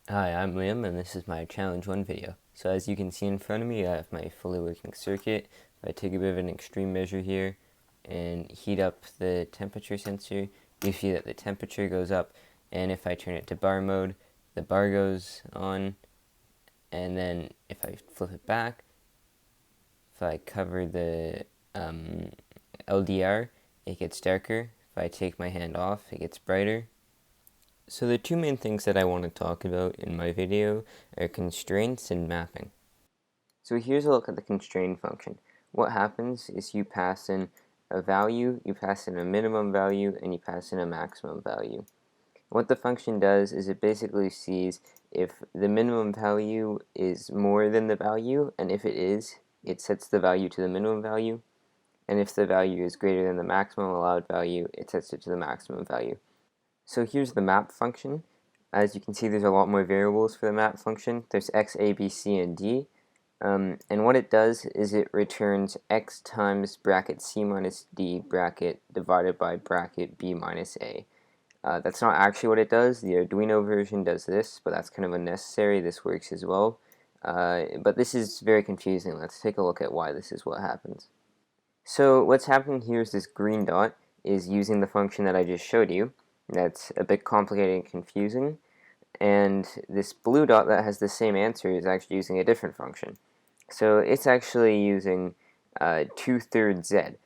Hi, I'm Liam, and this is my Challenge 1 video. So as you can see in front of me, I have my fully working circuit. If I take a bit of an extreme measure here and heat up the temperature sensor, you see that the temperature goes up, and if I turn it to bar mode, the bar goes on, and then if I flip it back, if I cover the LDR, it gets darker. If I take my hand off, it gets brighter. So the two main things that I want to talk about in my video are constraints and mapping. So here's a look at the constraint function. What happens is you pass in a value, you pass in a minimum value, and you pass in a maximum value. What the function does is it basically sees if the minimum value is more than the value, and if it is, it sets the value to the minimum value, and if the value is greater than the maximum allowed value, it sets it to the maximum value. So here's the map function. As you can see, there's a lot more variables for the map function. There's x, a, b, c, and d. And what it does is it returns x times bracket c minus d bracket divided by bracket b minus a. That's not actually what it does. The Arduino version does this, but that's kind of unnecessary. This works as well. But this is very confusing. Let's take a look at why this is what happens. So what's happening here is this green dot is using the function that I just showed you. That's a bit complicated and confusing. And this blue dot that has the same answer is actually using a different function. So it's actually using 2/3 z,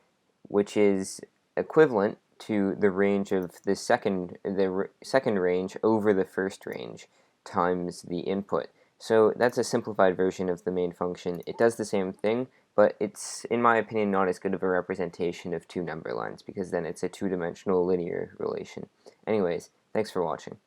which is equivalent to the range of the second range over the first range times the input. So that's a simplified version of the main function. It does the same thing, but it's, in my opinion, not as good of a representation of two number lines, because then it's a two-dimensional linear relation. Anyways, thanks for watching.